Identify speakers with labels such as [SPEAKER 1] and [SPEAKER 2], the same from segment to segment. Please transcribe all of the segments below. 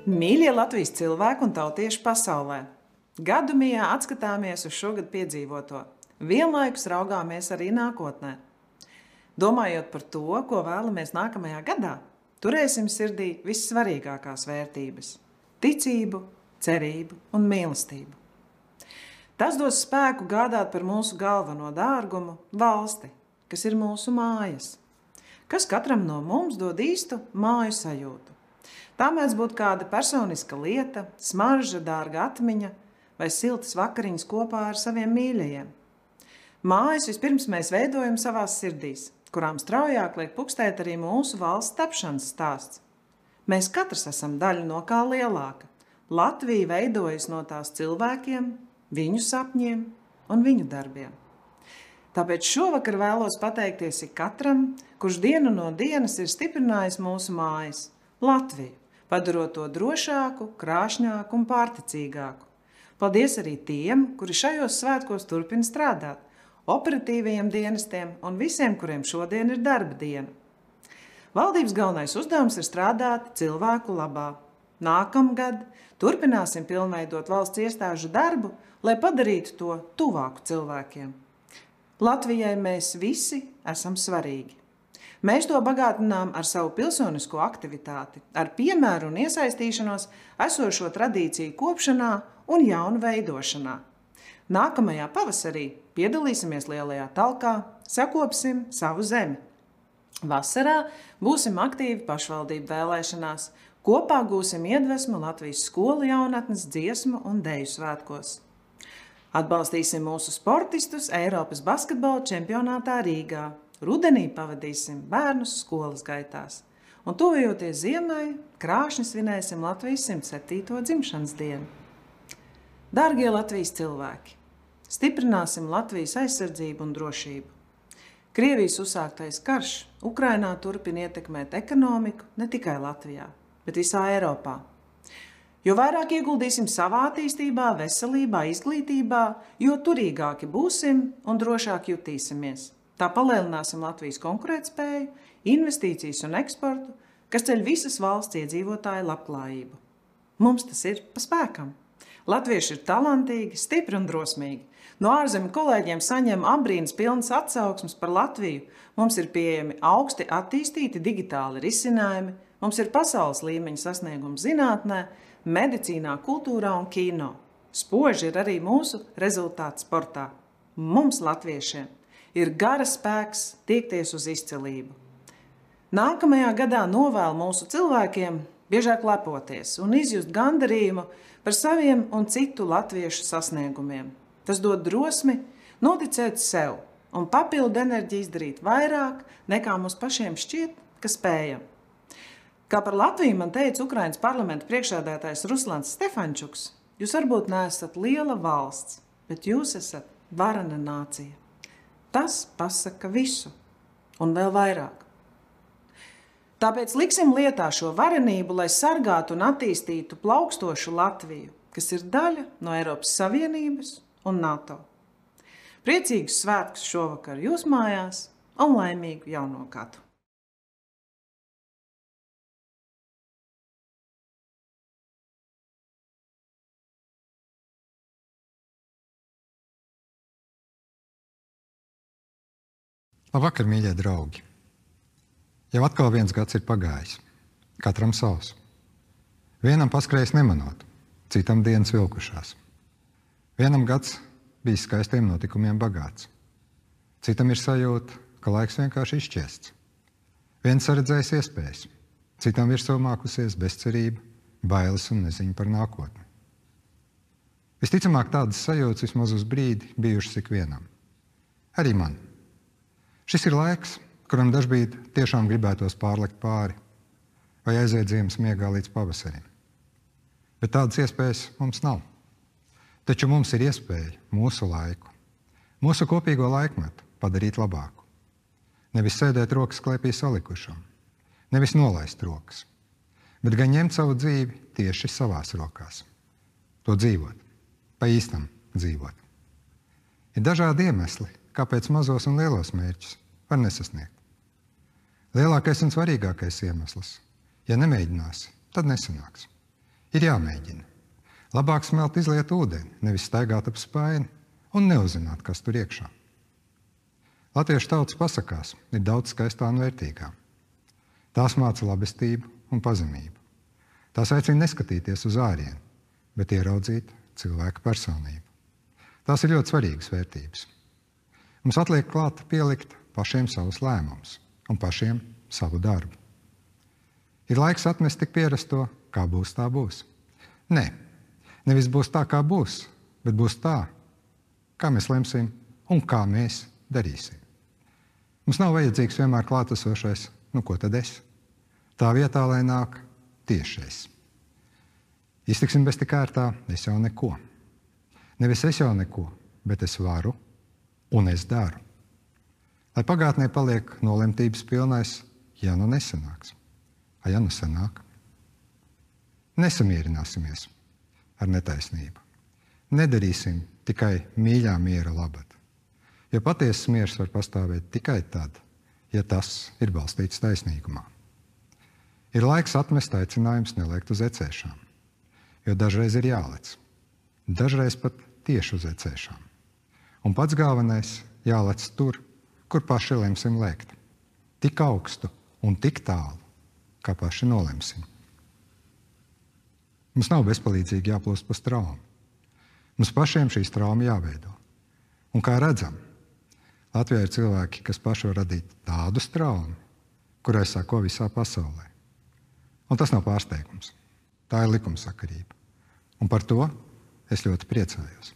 [SPEAKER 1] Mīļie Latvijas cilvēki un tautieši pasaulē, gadu mijā atskatāmies uz šogad piedzīvoto, vienlaikus raugāmies arī nākotnē. Domājot par to, ko vēlamies nākamajā gadā, turēsim sirdī vissvarīgākās vērtības – ticību, cerību un mīlestību. Tas dos spēku gādāt par mūsu galveno dārgumu – valsti, kas ir mūsu mājas, kas katram no mums dod īstu māju sajūtu. Tā mēdz būt kāda personiska lieta, smarža, dārga atmiņa vai siltas vakariņas kopā ar saviem mīļajiem. Mājas vispirms mēs veidojam savās sirdīs, kurām straujāk liek pukstēt arī mūsu valsts tapšanas stāsts. Mēs katrs esam daļa no kā lielāka. Latvija veidojas no tās cilvēkiem, viņu sapņiem un viņu darbiem. Tāpēc šovakar vēlos pateikties ikatram, kurš dienu no dienas ir stiprinājis mūsu mājas, Latviju, padarot to drošāku, krāšņāku un pārticīgāku. Paldies arī tiem, kuri šajos svētkos turpina strādāt, operatīvajiem dienestiem un visiem, kuriem šodien ir darba diena. Valdības galvenais uzdevums ir strādāt cilvēku labā. Nākamgad turpināsim pilnveidot valsts iestāžu darbu, lai padarītu to tuvāku cilvēkiem. Latvijai mēs visi esam svarīgi. Mēs to bagātinām ar savu pilsonisko aktivitāti, ar piemēru un iesaistīšanos esošo tradīciju kopšanā un jaunu veidošanā. Nākamajā pavasarī piedalīsimies lielajā talkā, sakopsim savu zemi. Vasarā būsim aktīvi pašvaldību vēlēšanās, kopā gūsim iedvesmu Latvijas skolu jaunatnes dziesmu un deju svētkos. Atbalstīsim mūsu sportistus Eiropas basketbola čempionātā Rīgā. Rudenī pavadīsim bērnus skolas gaitās. Un tuvojoties ziemai, krāšņi svinēsim Latvijas 107. dzimšanas dienu. Dārgie Latvijas cilvēki, stiprināsim Latvijas aizsardzību un drošību. Krievijas uzsāktais karš Ukrainā turpina ietekmēt ekonomiku ne tikai Latvijā, bet visā Eiropā. Jo vairāk ieguldīsim savā attīstībā, veselībā, izglītībā, jo turīgāki būsim un drošāk jutīsimies. Tā palielināsim Latvijas konkurētspēju, investīcijas un eksportu, kas ceļ visas valsts iedzīvotāju labklājību. Mums tas ir pa spēkam. Latvieši ir talantīgi, stipri un drosmīgi. No ārzemju kolēģiem saņem apbrīnas pilnas atsauksmes par Latviju. Mums ir pieejami augsti attīstīti digitāli risinājumi, mums ir pasaules līmeņa sasniegumi zinātnē, medicīnā, kultūrā un kino. Spoži ir arī mūsu rezultāti sportā. Mums, latviešiem, ir gara spēks tiekties uz izcilību. Nākamajā gadā novēlu mūsu cilvēkiem biežāk lepoties un izjust gandarījumu par saviem un citu latviešu sasniegumiem. Tas dod drosmi noticēt sev un papildu enerģiju izdarīt vairāk, nekā mums pašiem šķiet, ka spējam. Kā par Latviju man teica Ukrainas parlamenta priekšsēdētājs Ruslans Stefančuks, jūs varbūt neesat liela valsts, bet jūs esat varena nācija. Tas pasaka visu, un vēl vairāk. Tāpēc liksim lietā šo varenību, lai sargātu un attīstītu plaukstošu Latviju, kas ir daļa no Eiropas Savienības un NATO. Priecīgus svētkus šovakar jūs mājās un laimīgu jauno gadu!
[SPEAKER 2] Labvakar, mīļie draugi! Jau atkal viens gads ir pagājis, katram savs. Vienam paskrējis nemanot, citam dienas vilkušās. Vienam gads bijis skaistiem notikumiem bagāts. Citam ir sajūta, ka laiks vienkārši izšķiests. Viens saredzējis iespējas, citam virsū mākusies bezcerība, bailes un neziņa par nākotni. Visticamāk tādas sajūtas vismaz uz brīdi bijušas ikvienam. Arī man. Šis ir laiks, kuram dažbrīd tiešām gribētos pārlekt pāri vai aiziet ziemas miegā līdz pavasarim. Bet tādas iespējas mums nav. Taču mums ir iespēja mūsu laiku, mūsu kopīgo laikmetu padarīt labāku. Nevis sēdēt rokas klēpī salikušam, nevis nolaist rokas, bet gan ņemt savu dzīvi tieši savās rokās. To dzīvot, pa īstam dzīvot. Ir dažādi iemesli, kāpēc mazos un lielos mērķus var nesasniegt. Lielākais un svarīgākais iemesls – ja nemēģināsi, tad nesanāks. Ir jāmēģina. Labāk smelt izlietu ūdeni, nevis staigāt ap spaini un neuzzināt, kas tur iekšā. Latviešu tautas pasakās ir daudz skaistā un vērtīgā. Tās māca labestību un pazemību. Tās aicina neskatīties uz ārienu, bet ieraudzīt cilvēka personību. Tās ir ļoti svarīgas vērtības. Mums atliek klāt pielikt pašiem savus lēmumus un pašiem savu darbu. Ir laiks atmest tik pierasto, kā būs, tā būs. Nē, nevis būs tā, kā būs, bet būs tā, kā mēs lemsim un kā mēs darīsim. Mums nav vajadzīgs vienmēr klātesošais, ko tad es? Tā vietā, lai nāk tiešais. Iztiksim bez tik ērtā, es jau neko. Nevis es jau neko, bet es varu un es daru. Lai pagātnē paliek nolemtības pilnais, ja nu nesanāks. Ja nu sanāk. Nesamierināsimies ar netaisnību. Nedarīsim tikai mīļā miera labad. Jo patiesas miers var pastāvēt tikai tad, ja tas ir balstīts taisnīgumā. Ir laiks atmest aicinājums neliekt uz ecēšām, jo dažreiz ir jālec. Dažreiz pat tieši uz ecēšām. Un pats galvenais jālec tur, kur paši lemsim lēkt. Tik augstu un tik tālu, kā paši nolemsim. Mums nav bezpalīdzīgi jāplūst pa straumu. Mums pašiem šī strauma jāveido. Un kā redzam, Latvijā ir cilvēki, kas paši var radīt tādu straumu, kurai sako visā pasaulē. Un tas nav pārsteigums. Tā ir likumsakarība. Un par to es ļoti priecājos.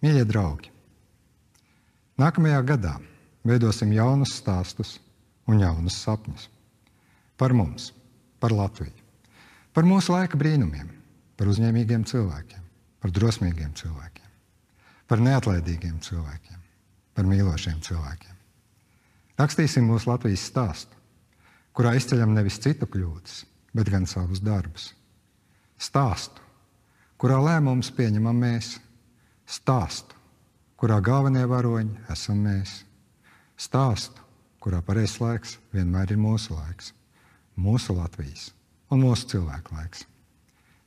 [SPEAKER 2] Mīļie draugi, nākamajā gadā veidosim jaunus stāstus un jaunus sapņus. Par mums, par Latviju, par mūsu laika brīnumiem, par uzņēmīgiem cilvēkiem, par drosmīgiem cilvēkiem, par neatlaidīgiem cilvēkiem, par mīlošiem cilvēkiem. Rakstīsim mūsu Latvijas stāstu, kurā izceļam nevis citu kļūdas, bet gan savus darbus. Stāstu, kurā lēmumus pieņemam mēs. Stāstu, kurā galvenie varoņi esam mēs. Stāstu, kurā pareizs laiks vienmēr ir mūsu laiks. Mūsu Latvijas un mūsu cilvēku laiks.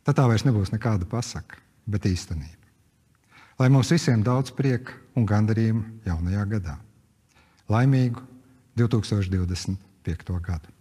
[SPEAKER 2] Tad tā vairs nebūs nekāda pasaka, bet īstenība. Lai mums visiem daudz prieka un gandarījumu jaunajā gadā. Laimīgu 2025. gadu.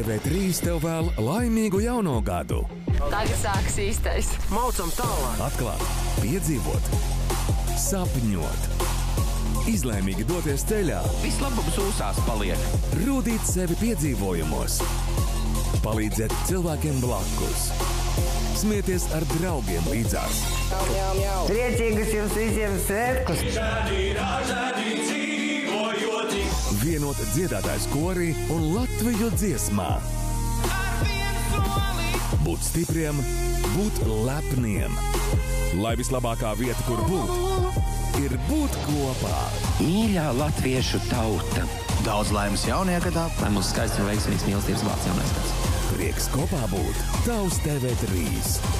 [SPEAKER 3] TV3 tev vēl laimīgu jauno gadu.
[SPEAKER 4] Tagad sāks īstais.
[SPEAKER 5] Maucam tālāk.
[SPEAKER 3] Atklāt, piedzīvot, sapņot, izlēmīgi doties ceļā,
[SPEAKER 5] Vislabums ūsās paliek.
[SPEAKER 3] rūdīt sevi piedzīvojumos, palīdzēt cilvēkiem blakus, smieties ar draugiem līdzās.
[SPEAKER 6] Priecīgus jums visiem svētkus!
[SPEAKER 3] Vienot dziedātājs korī un Latviju dziesmā. Būt stipriem, būt lepniem. Lai vislabākā vieta, kur būt, ir būt kopā.
[SPEAKER 5] Mīļā latviešu tauta. Daudz laimes jaunajā gadā.
[SPEAKER 7] Lai mums skaists un veiksmīgs mīlestības vārds jaunais gads.
[SPEAKER 3] Prieks kopā būt. Tavs TV3.